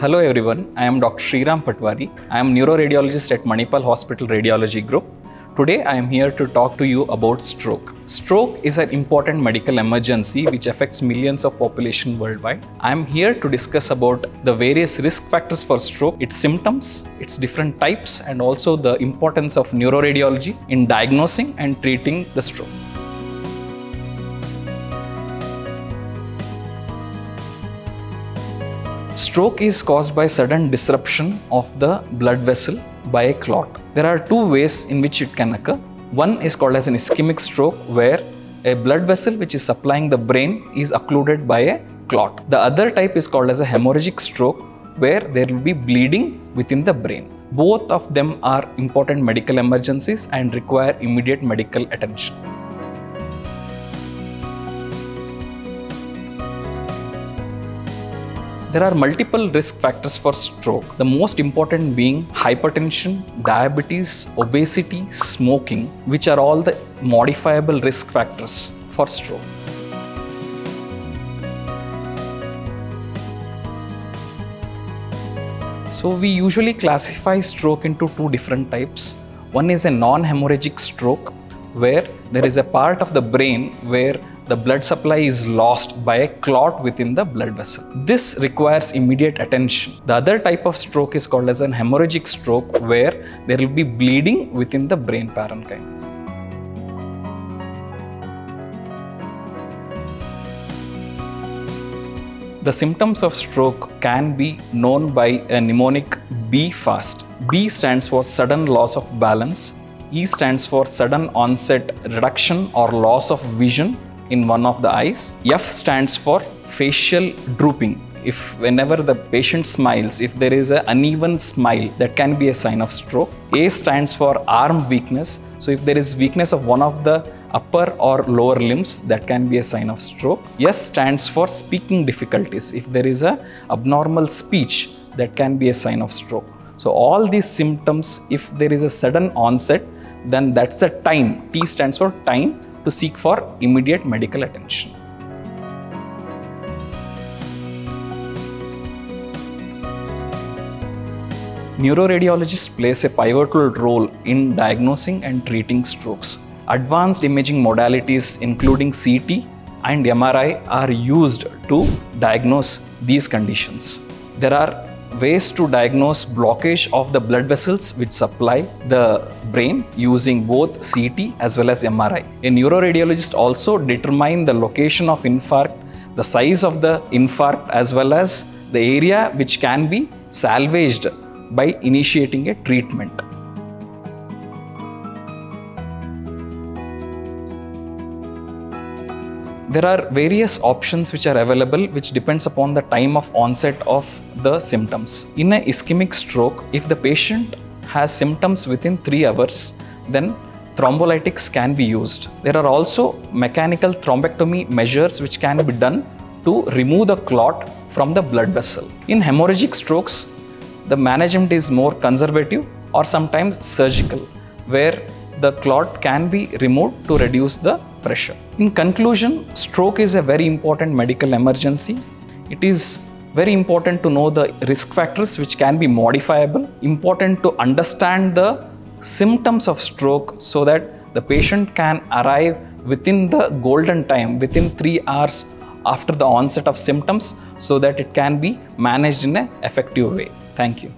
Hello everyone, I am Dr. Sriram Patwari. I am neuroradiologist at Manipal Hospital Radiology Group. Today I am here to talk to you about stroke. Stroke is an important medical emergency which affects millions of population worldwide. I am here to discuss about the various risk factors for stroke, its symptoms, its different types, and also the importance of neuroradiology in diagnosing and treating the stroke. Stroke is caused by sudden disruption of the blood vessel by a clot. There are two ways in which it can occur. One is called as an ischemic stroke, where a blood vessel which is supplying the brain is occluded by a clot. The other type is called as a hemorrhagic stroke, where there will be bleeding within the brain. Both of them are important medical emergencies and require immediate medical attention. There are multiple risk factors for stroke, the most important being hypertension, diabetes, obesity, smoking, which are all the modifiable risk factors for stroke. So we usually classify stroke into two different types. One is a non-hemorrhagic stroke, where there is a part of the brain where the blood supply is lost by a clot within the blood vessel. This requires immediate attention. The other type of stroke is called as an hemorrhagic stroke, where there will be bleeding within the brain parenchyma. The symptoms of stroke can be known by a mnemonic BFAST. B stands for sudden loss of balance. E stands for sudden onset reduction or loss of vision in one of the eyes. F stands for facial drooping. Whenever the patient smiles, if there is an uneven smile, that can be a sign of stroke. A stands for arm weakness. So if there is weakness of one of the upper or lower limbs, that can be a sign of stroke. S stands for speaking difficulties. If there is a abnormal speech, that can be a sign of stroke. So all these symptoms, if there is a sudden onset, then that's the time. T stands for time to seek for immediate medical attention. Neuroradiologist plays a pivotal role in diagnosing and treating strokes. Advanced imaging modalities including CT and MRI are used to diagnose these conditions. There are ways to diagnose blockage of the blood vessels which supply the brain using both CT as well as MRI. A neuroradiologist also determines the location of infarct, the size of the infarct, as well as the area which can be salvaged by initiating a treatment. There are various options which are available, which depends upon the time of onset of the symptoms. In an ischemic stroke, if the patient has symptoms within 3 hours, then thrombolytics can be used. There are also mechanical thrombectomy measures which can be done to remove the clot from the blood vessel. In hemorrhagic strokes, the management is more conservative or sometimes surgical, where the clot can be removed to reduce the pressure. In conclusion, stroke is a very important medical emergency. It is very important to know the risk factors which can be modifiable. Important to understand the symptoms of stroke so that the patient can arrive within the golden time, within 3 hours after the onset of symptoms, so that it can be managed in an effective way. Thank you.